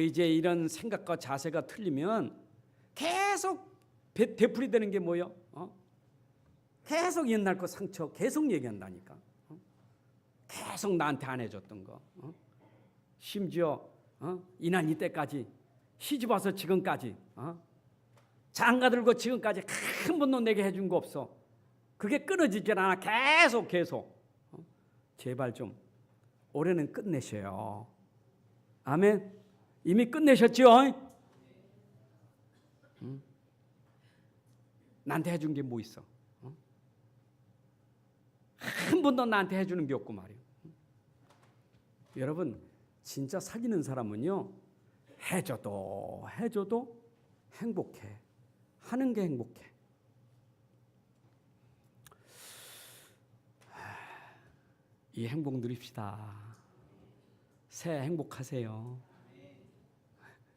이제 이런 생각과 자세가 틀리면 계속 되풀이되는 게 뭐예요? 계속 옛날 거 상처 계속 얘기한다니까. 계속 나한테 안 해줬던 거. 심지어 이날 이때까지 시집 와서 지금까지 장가 들고 지금까지 한 번도 내게 해준 거 없어. 그게 끊어지질 않아. 계속. 제발 좀 올해는 끝내셔요. 아멘. 이미 끝내셨죠? 나한테 해준 게 뭐 있어? 한 번도 나한테 해주는 게 없고 말이에요. 여러분 진짜 사귀는 사람은요 해줘도 행복해. 하는 게 행복해. 이 행복 누립시다. 새해 행복하세요.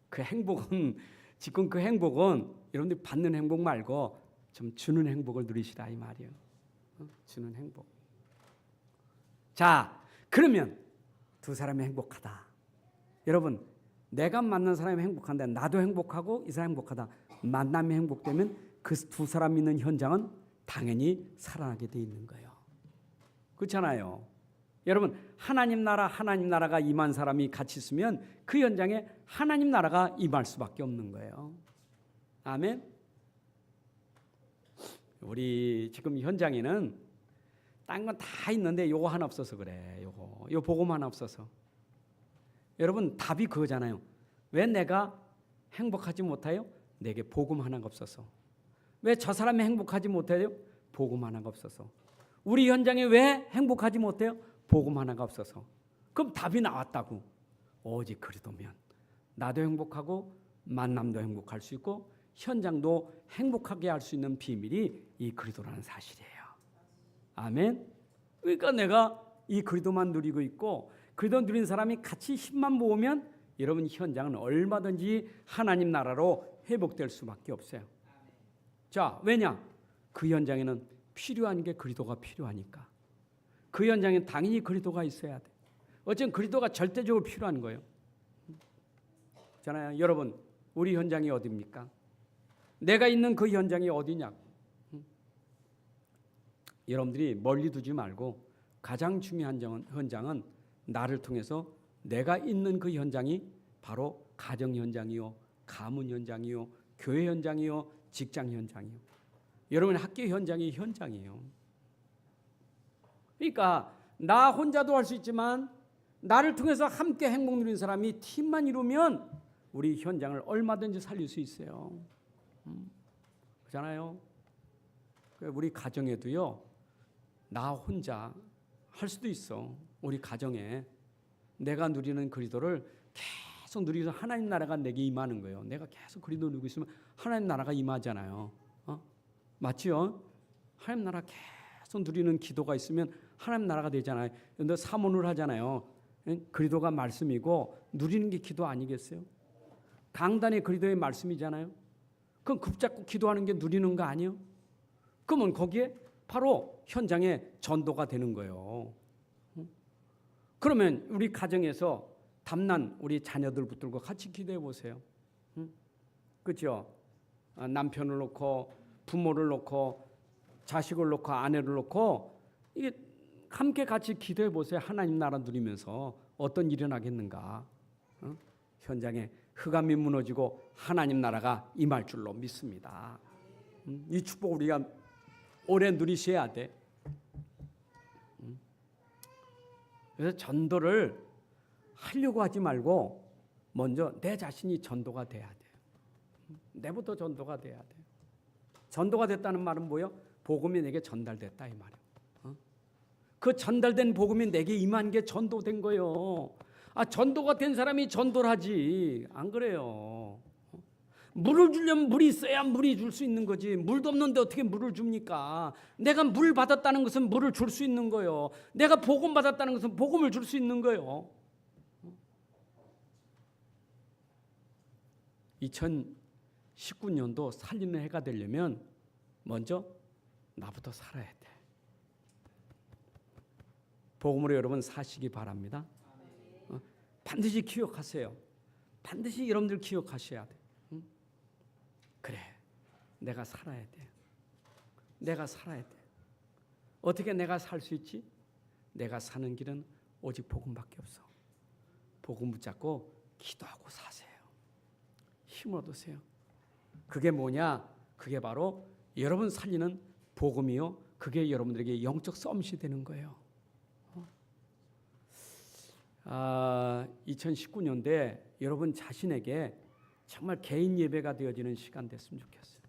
그 행복은 지금 그 행복은 여러분들이 받는 행복 말고 좀 주는 행복을 누리시라 이 말이에요. 주는 행복. 자, 그러면 두 사람이 행복하다. 여러분, 내가 만난 사람이 행복한데 나도 행복하고 이 사람이 행복하다. 만남이 행복되면 그 두 사람 있는 현장은 당연히 살아나게 돼 있는 거예요. 그렇잖아요. 여러분, 하나님 나라가 임한 사람이 같이 있으면 그 현장에 하나님 나라가 임할 수밖에 없는 거예요. 아멘. 우리 지금 현장에는 딴 건 다 있는데 요거 하나 없어서 그래. 요 복음 하나 없어서. 여러분 답이 그거잖아요. 왜 내가 행복하지 못해요? 내게 복음 하나가 없어서. 왜 저 사람이 행복하지 못해요? 복음 하나가 없어서. 우리 현장에 왜 행복하지 못해요? 복음 하나가 없어서. 그럼 답이 나왔다고. 오직 그리스도면 나도 행복하고 만남도 행복할 수 있고 현장도 행복하게 할 수 있는 비밀이 이 그리스도라는 사실이에요. 아멘. 그러니까 내가 이 그리스도만 누리고 있고 그리스도 누린 사람이 같이 힘만 모으면 여러분 현장은 얼마든지 하나님 나라로 회복될 수밖에 없어요. 자, 왜냐? 그 현장에는 필요한 게 그리스도가 필요하니까. 그 현장엔 당연히 그리스도가 있어야 돼. 어쨌든 그리스도가 절대적으로 필요한 거예요. 잖아요. 여러분, 우리 현장이 어디입니까? 내가 있는 그 현장이 어디냐? 여러분들이 멀리 두지 말고 가장 중요한 현장은 나를 통해서 내가 있는 그 현장이 바로 가정 현장이요, 가문 현장이요, 교회 현장이요, 직장 현장이요. 여러분 학교 현장이 현장이에요. 그러니까 나 혼자도 할 수 있지만 나를 통해서 함께 행복 누리는 사람이 팀만 이루면 우리 현장을 얼마든지 살릴 수 있어요. 그렇잖아요. 우리 가정에도요. 나 혼자 할 수도 있어. 우리 가정에 내가 누리는 그리스도를 계속 누리면서 하나님 나라가 내게 임하는 거예요. 내가 계속 그리스도 누리고 있으면 하나님 나라가 임하잖아요. 맞지요? 하나님 나라 계속 누리는 기도가 있으면 하나님 나라가 되잖아요. 그런데 사모를 하잖아요. 그리스도가 말씀이고 누리는 게 기도 아니겠어요? 강단의 그리스도의 말씀이잖아요. 그럼 급잡고 기도하는 게 누리는 거 아니에요? 그러면 거기에 바로 현장에 전도가 되는 거예요. 그러면 우리 가정에서 담난 우리 자녀들 붙들고 같이 기도해 보세요. 그렇죠? 남편을 놓고 부모를 놓고 자식을 놓고 아내를 놓고 이게 함께 같이 기도해 보세요. 하나님 나라 누리면서 어떤 일이 나겠는가? 현장에 흑암이 무너지고 하나님 나라가 임할 줄로 믿습니다. 이 축복 우리가 오래 누리셔야 돼. 그래서 전도를 하려고 하지 말고 먼저 내 자신이 전도가 돼야 돼요. 내부터 전도가 돼야 돼요. 전도가 됐다는 말은 뭐예요? 복음이 내게 전달됐다 이 말이에요. 그 전달된 복음이 내게 임한 게 전도된 거예요. 전도가 된 사람이 전도를 하지. 안 그래요. 물을 주려면 물이 있어야 물이 줄 수 있는 거지. 물도 없는데 어떻게 물을 줍니까? 내가 물 받았다는 것은 물을 줄 수 있는 거예요. 내가 복음 받았다는 것은 복음을 줄 수 있는 거예요. 2019년도 살리는 해가 되려면 먼저 나부터 살아야 돼. 복음으로 여러분 사시기 바랍니다. 반드시 기억하세요. 반드시 여러분들 기억하셔야 돼. 그래, 내가 살아야 돼. 내가 살아야 돼. 어떻게 내가 살 수 있지? 내가 사는 길은 오직 복음밖에 없어. 복음 붙잡고 기도하고 사세요. 힘 얻으세요. 그게 뭐냐? 그게 바로 여러분 살리는 복음이요. 그게 여러분들에게 영적 썸밋이 되는 거예요. 2019년도에 여러분 자신에게 정말 개인 예배가 되어지는 시간 됐으면 좋겠어요.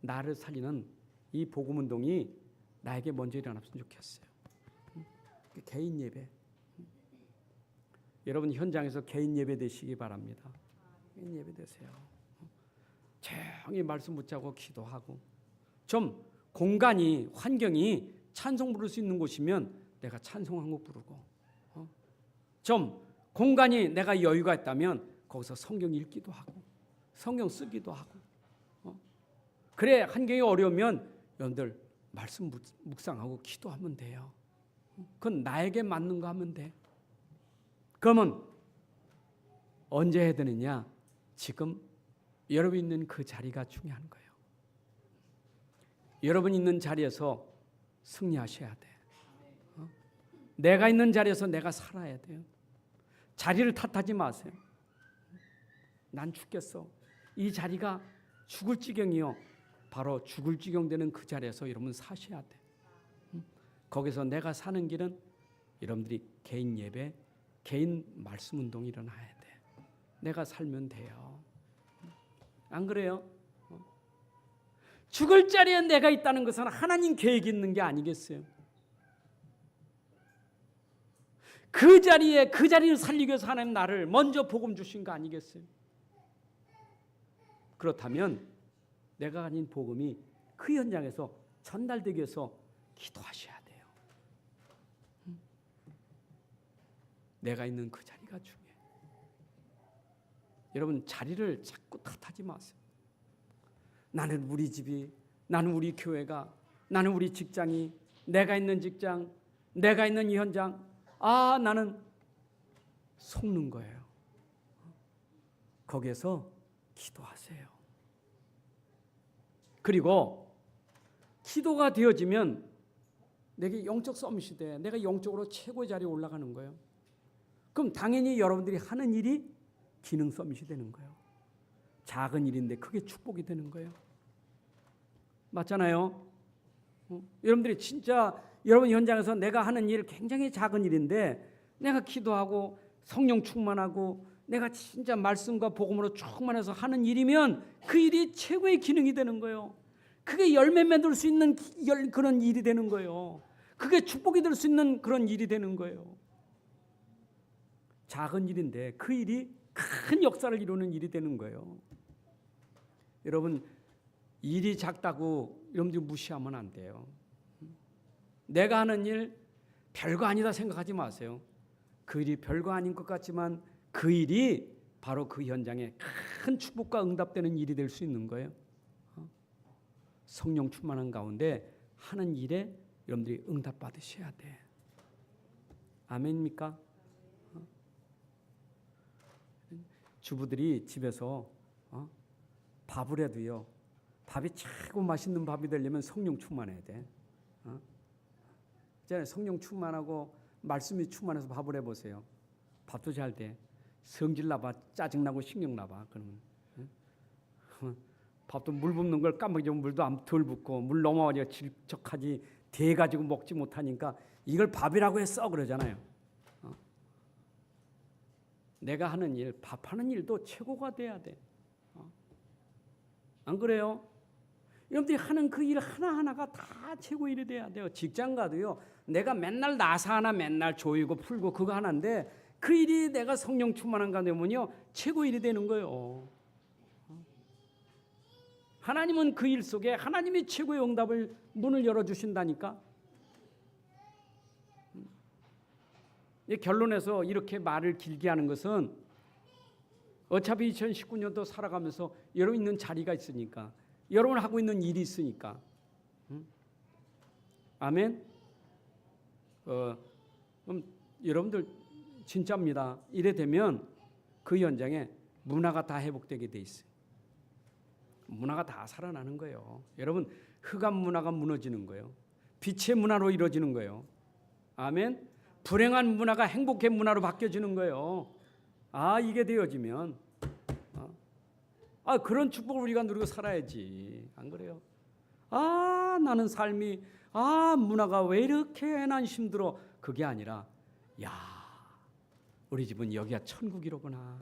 나를 살리는 이 복음 운동이 나에게 먼저 일어났으면 좋겠어요. 개인 예배. 여러분 현장에서 개인 예배 되시기 바랍니다. 개인 예배 되세요. 조용히 말씀 붙잡고 기도하고 좀 공간이 환경이 찬송 부를 수 있는 곳이면 내가 찬송 한 곡 부르고 좀 공간이 내가 여유가 있다면 거기서 성경 읽기도 하고 성경 쓰기도 하고 그래 환경이 어려우면 여러분들 말씀 묵상하고 기도하면 돼요. 그건 나에게 맞는 거 하면 돼. 그러면 언제 해야 되느냐? 지금 여러분 있는 그 자리가 중요한 거예요. 여러분 있는 자리에서 승리하셔야 돼. 내가 있는 자리에서 내가 살아야 돼요. 자리를 탓하지 마세요. 난 죽겠어. 이 자리가 죽을 지경이요. 바로 죽을 지경 되는 그 자리에서 여러분 사셔야 돼. 거기서 내가 사는 길은 여러분들이 개인 예배, 개인 말씀 운동이 일어나야 돼. 내가 살면 돼요. 안 그래요? 죽을 자리에 내가 있다는 것은 하나님 계획이 있는 게 아니겠어요? 그 자리를 살리기 위해서 하나님 나를 먼저 복음 주신 거 아니겠어요? 그렇다면 내가 가진 복음이 그 현장에서 전달되기 위해서 기도하셔야 돼요. 내가 있는 그 자리가 중요해요. 여러분 자리를 자꾸 탓하지 마세요. 나는 우리 집이, 나는 우리 교회가, 나는 우리 직장이, 내가 있는 직장, 내가 있는 이 현장, 나는 속는 거예요. 거기에서 기도하세요. 그리고 기도가 되어지면 내게 영적 서밋이 돼. 내가 영적으로 최고의 자리에 올라가는 거예요. 그럼 당연히 여러분들이 하는 일이 기능 서밋이 되는 거예요. 작은 일인데 그게 축복이 되는 거예요. 맞잖아요. 여러분들이 진짜 여러분 현장에서 내가 하는 일 굉장히 작은 일인데 내가 기도하고 성령 충만하고 내가 진짜 말씀과 복음으로 충만해서 하는 일이면 그 일이 최고의 기능이 되는 거예요. 그게 열매 맺을 수 있는 그런 일이 되는 거예요. 그게 축복이 될 수 있는 그런 일이 되는 거예요. 작은 일인데 그 일이 큰 역사를 이루는 일이 되는 거예요. 여러분 일이 작다고 여러분들 무시하면 안 돼요. 내가 하는 일 별거 아니다 생각하지 마세요. 그 일이 별거 아닌 것 같지만 그 일이 바로 그 현장에 큰 축복과 응답되는 일이 될 수 있는 거예요. 성령 충만한 가운데 하는 일에 여러분들이 응답 받으셔야 돼. 아멘입니까? 주부들이 집에서 밥을 해도요. 밥이 최고 맛있는 밥이 되려면 성령 충만해야 돼. 있잖아요. 성령 충만하고 말씀이 충만해서 밥을 해보세요. 밥도 잘 돼. 성질 나봐, 짜증나고 신경 나봐. 그러면 밥도 물 붓는 걸 까먹으면 물도 덜 붓고 물 넘어가지고 질척하지 대가지고 먹지 못하니까 이걸 밥이라고 했어 그러잖아요. 내가 하는 일, 밥하는 일도 최고가 돼야 돼. 안 그래요? 여러분들이 하는 그 일 하나하나가 다 최고 일이 돼야 돼요. 직장 가도요. 내가 맨날 나사 하나 맨날 조이고 풀고 그거 하나인데 그 일이 내가 성령 충만한가 되면요. 최고 일이 되는 거예요. 하나님은 그 일 속에 하나님이 최고의 응답을 문을 열어주신다니까. 결론에서 이렇게 말을 길게 하는 것은 어차피 2019년도 살아가면서 여러분 있는 자리가 있으니까 여러분 하고 있는 일이 있으니까. 아멘. 그럼 여러분들 진짜입니다. 이래 되면 그 현장에 문화가 다 회복되게 돼 있어요. 문화가 다 살아나는 거예요. 여러분 흑암 문화가 무너지는 거예요. 빛의 문화로 이루어지는 거예요. 아멘. 불행한 문화가 행복의 문화로 바뀌어지는 거예요. 이게 되어지면 그런 축복을 우리가 누리고 살아야지. 안 그래요? 나는 삶이 문화가 왜 이렇게 난 힘들어. 그게 아니라 우리 집은 여기가 천국이로구나.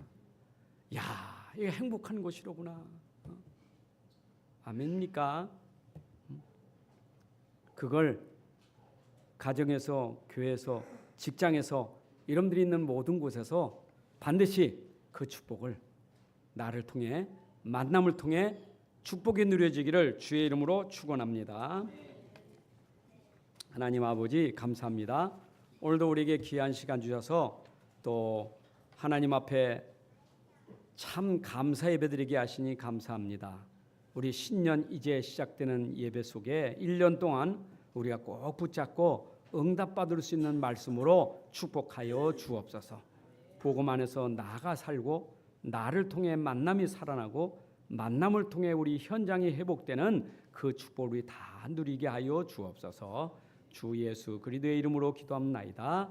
이게 행복한 곳이로구나. 아멘입니까? 그걸 가정에서, 교회에서, 직장에서 여러분들이 있는 모든 곳에서 반드시 그 축복을 나를 통해 만남을 통해 축복이 누려지기를 주의 이름으로 축원합니다. 하나님 아버지 감사합니다. 오늘도 우리에게 귀한 시간 주셔서 또 하나님 앞에 참 감사 예배드리게 하시니 감사합니다. 우리 신년 이제 시작되는 예배 속에 1년 동안 우리가 꼭 붙잡고 응답받을 수 있는 말씀으로 축복하여 주옵소서. 복음 안에서 나아가 살고 나를 통해 만남이 살아나고 만남을 통해 우리 현장이 회복되는 그 축복을 우리 다 누리게 하여 주옵소서. 주 예수 그리스도의 이름으로 기도합나이다.